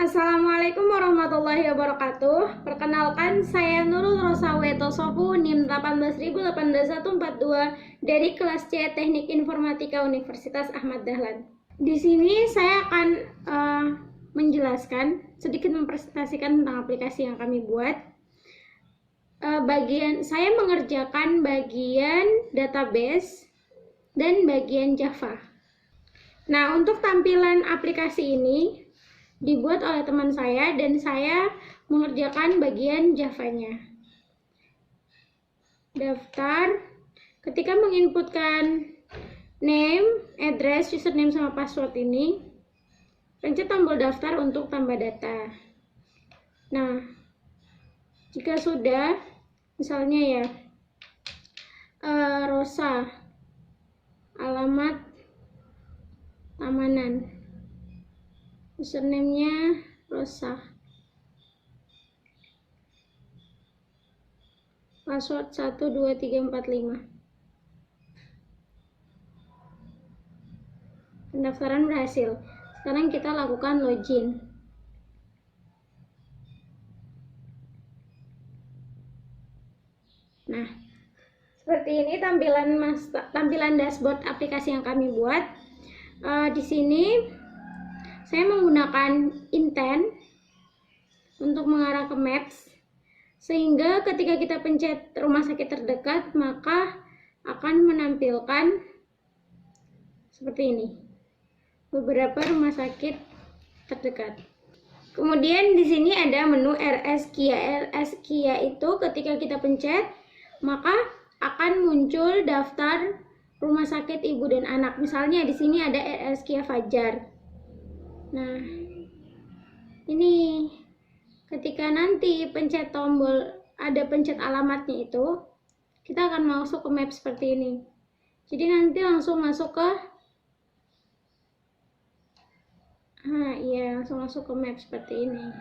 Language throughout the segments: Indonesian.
Assalamualaikum warahmatullahi wabarakatuh. Perkenalkan, saya Nurul Rosa Wetosofu, NIM 1818142 dari kelas C Teknik Informatika Universitas Ahmad Dahlan. Di sini saya akan menjelaskan, sedikit mempresentasikan tentang aplikasi yang kami buat. Saya mengerjakan bagian database dan bagian Java. Nah, untuk tampilan aplikasi ini dibuat oleh teman saya dan saya mengerjakan bagian Java-nya. Daftar, ketika menginputkan name, address, username sama password ini, pencet tombol daftar untuk tambah data. Nah, jika sudah, misalnya ya, Rosa, alamat Tamanan, username-nya Rosa, password 12345. Pendaftaran berhasil. Sekarang kita lakukan login. Nah, seperti ini tampilan dashboard aplikasi yang kami buat. Di sini saya menggunakan intent untuk mengarah ke maps, sehingga ketika kita pencet rumah sakit terdekat, maka akan menampilkan seperti ini, beberapa rumah sakit terdekat. Kemudian di sini ada menu RS Kia. RS Kia itu ketika kita pencet, maka akan muncul daftar rumah sakit ibu dan anak. Misalnya di sini ada RS Kia Fajar. Nah, ini ketika nanti pencet tombol, ada pencet alamatnya itu, kita akan masuk ke map seperti ini. Jadi nanti langsung masuk ke langsung masuk ke map seperti ini.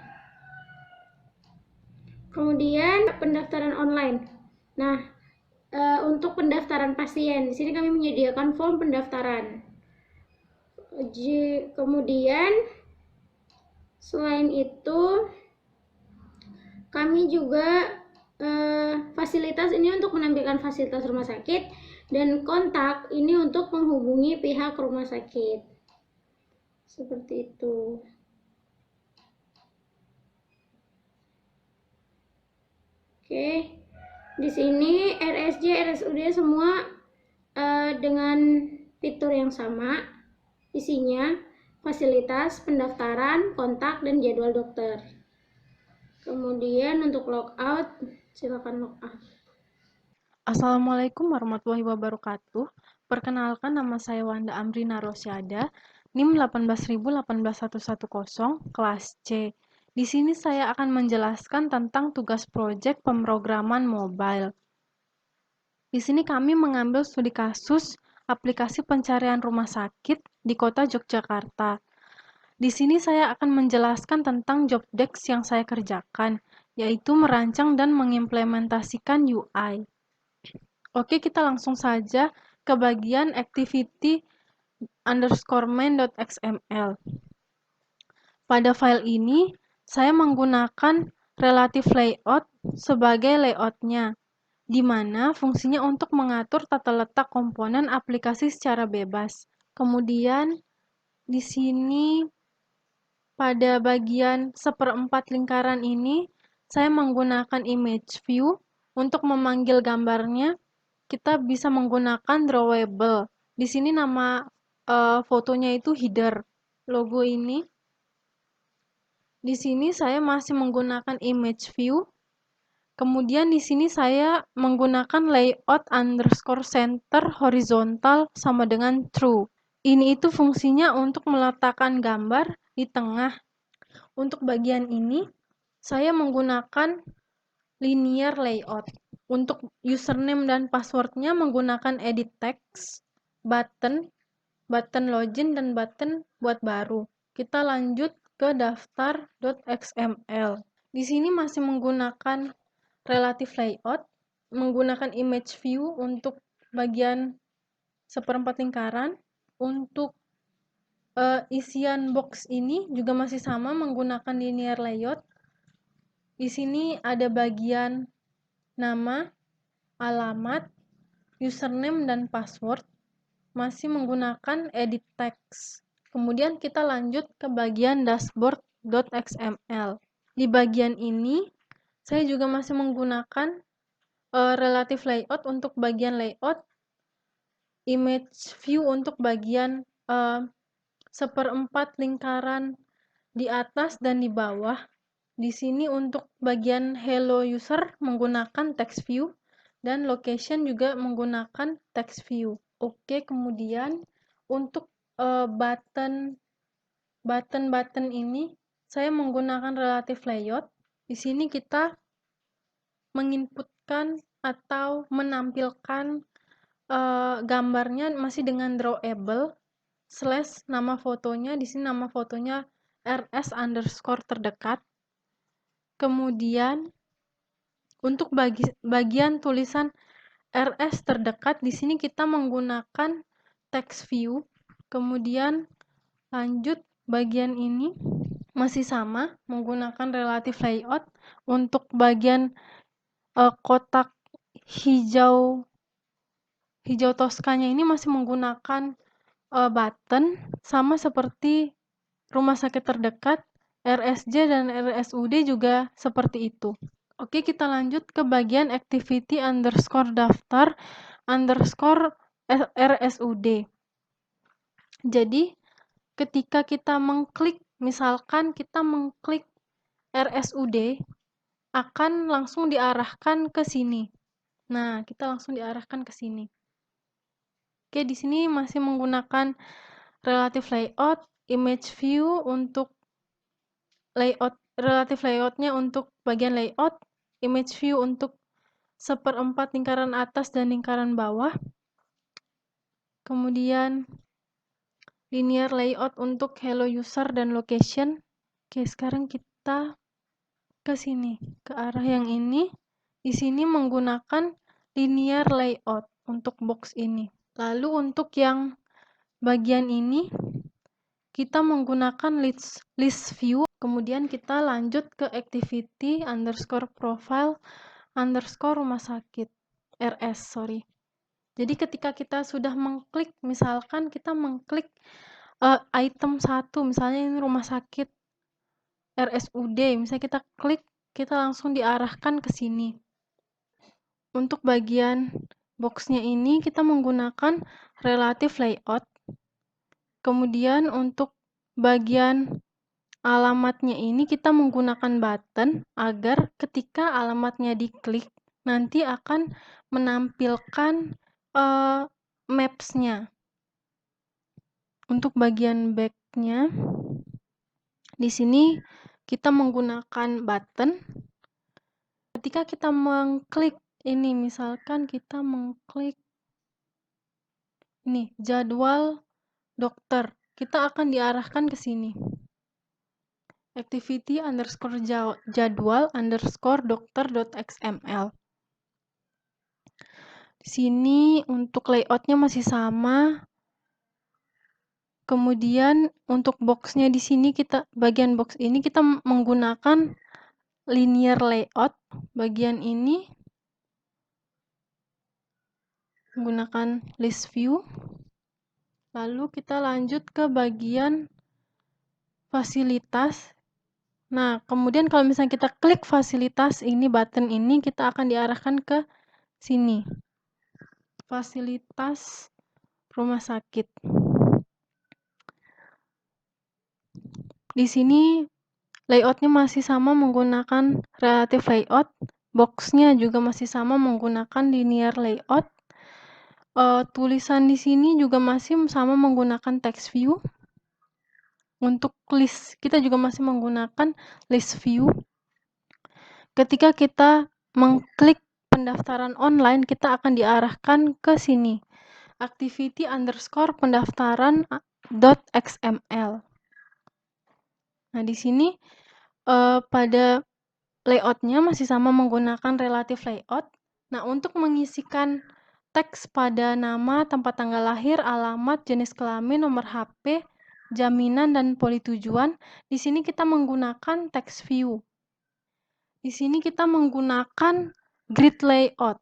Kemudian pendaftaran online. Nah, untuk pendaftaran pasien, di sini kami menyediakan form pendaftaran. Kemudian selain itu, kami juga fasilitas ini untuk menampilkan fasilitas rumah sakit, dan kontak ini untuk menghubungi pihak rumah sakit. Seperti itu. Oke, di sini RSJ, RSUD semua dengan fitur yang sama. Isinya fasilitas, pendaftaran, kontak, dan jadwal dokter. Kemudian untuk logout, silakan logout. Assalamualaikum warahmatullahi wabarakatuh. Perkenalkan, nama saya Wanda Amrina Rosyada, NIM 1818110, kelas C. Di sini saya akan menjelaskan tentang tugas proyek pemrograman mobile. Di sini kami mengambil studi kasus aplikasi pencarian rumah sakit di kota Yogyakarta. Di sini saya akan menjelaskan tentang job desk yang saya kerjakan, yaitu merancang dan mengimplementasikan UI. Oke, kita langsung saja ke bagian activity_main.xml. Pada file ini, saya menggunakan relative layout sebagai layoutnya, di mana fungsinya untuk mengatur tata letak komponen aplikasi secara bebas. Kemudian, di sini pada bagian seperempat lingkaran ini, saya menggunakan image view untuk memanggil gambarnya. Kita bisa menggunakan drawable. Di sini nama fotonya itu header. Logo ini. Di sini saya masih menggunakan image view. Kemudian di sini saya menggunakan layout underscore center horizontal sama dengan true. Ini itu fungsinya untuk meletakkan gambar di tengah. Untuk bagian ini, saya menggunakan linear layout. Untuk username dan passwordnya menggunakan edit text, button login, dan button buat baru. Kita lanjut ke daftar.xml. Di sini masih menggunakan relative layout, menggunakan image view untuk bagian seperempat lingkaran. Untuk Isian box ini juga masih sama menggunakan linear layout. Di sini ada bagian nama, alamat, username, dan password. Masih menggunakan edit text. Kemudian kita lanjut ke bagian dashboard.xml. Di bagian ini, saya juga masih menggunakan relative layout untuk bagian layout, image view untuk bagian seperempat lingkaran di atas dan di bawah. Di sini untuk bagian hello user menggunakan text view dan location juga menggunakan text view. Oke, kemudian untuk button ini saya menggunakan relative layout. Di sini kita menginputkan atau menampilkan gambarnya masih dengan drawable / nama fotonya. Di sini nama fotonya rs_terdekat. Kemudian untuk bagian tulisan rs terdekat, di sini kita menggunakan text view. Kemudian lanjut bagian ini masih sama menggunakan relative layout. Untuk bagian kotak hijau toskanya ini masih menggunakan button sama seperti rumah sakit terdekat, RSJ dan RSUD juga seperti itu. Oke, kita lanjut ke bagian activity_daftar_RSUD. Jadi, ketika kita mengklik, misalkan kita mengklik RSUD, akan langsung diarahkan ke sini. Nah, kita langsung diarahkan ke sini. Oke, di sini masih menggunakan relative layout, image view untuk layout, relative layoutnya untuk bagian layout, image view untuk seperempat lingkaran atas dan lingkaran bawah. Kemudian linear layout untuk hello user dan location. Oke, sekarang kita ke sini, ke arah yang ini. Di sini menggunakan linear layout untuk box ini. Lalu untuk yang bagian ini kita menggunakan list view. Kemudian kita lanjut ke activity_profile_rumah sakit RS. Jadi ketika kita sudah mengklik, misalkan kita mengklik item 1, misalnya ini rumah sakit RSUD, misalnya kita klik, kita langsung diarahkan ke sini. Untuk bagian boxnya ini kita menggunakan relative layout. Kemudian untuk bagian alamatnya ini kita menggunakan button agar ketika alamatnya diklik nanti akan menampilkan maps-nya. Untuk bagian back-nya di sini kita menggunakan button. Ketika kita mengklik ini, misalkan kita mengklik ini jadwal dokter, kita akan diarahkan ke sini. activity_jadwal_dokter.xml. Di sini untuk layoutnya masih sama. Kemudian untuk boxnya di sini bagian box ini kita menggunakan linear layout. Bagian ini menggunakan list view. Lalu kita lanjut ke bagian fasilitas. Nah, kemudian kalau misalnya kita klik fasilitas ini, button ini, kita akan diarahkan ke sini. Fasilitas rumah sakit. Di sini layoutnya masih sama menggunakan relative layout. Boxnya juga masih sama menggunakan linear layout. Tulisan di sini juga masih sama menggunakan text view. Untuk list, kita juga masih menggunakan list view. Ketika kita mengklik pendaftaran online, kita akan diarahkan ke sini. activity_pendaftaran.xml. Nah, di sini pada layoutnya masih sama menggunakan relative layout. Nah, untuk mengisikan teks pada nama, tempat tanggal lahir, alamat, jenis kelamin, nomor HP, jaminan, dan polytujuan. Di sini kita menggunakan text view. Di sini kita menggunakan grid layout.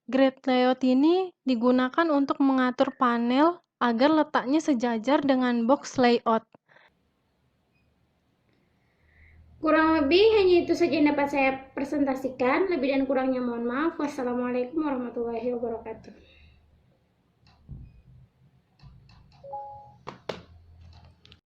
Grid layout ini digunakan untuk mengatur panel agar letaknya sejajar dengan box layout. Kurang lebih hanya itu saja yang dapat saya presentasikan. Lebih dan kurangnya mohon maaf. Wassalamualaikum warahmatullahi wabarakatuh.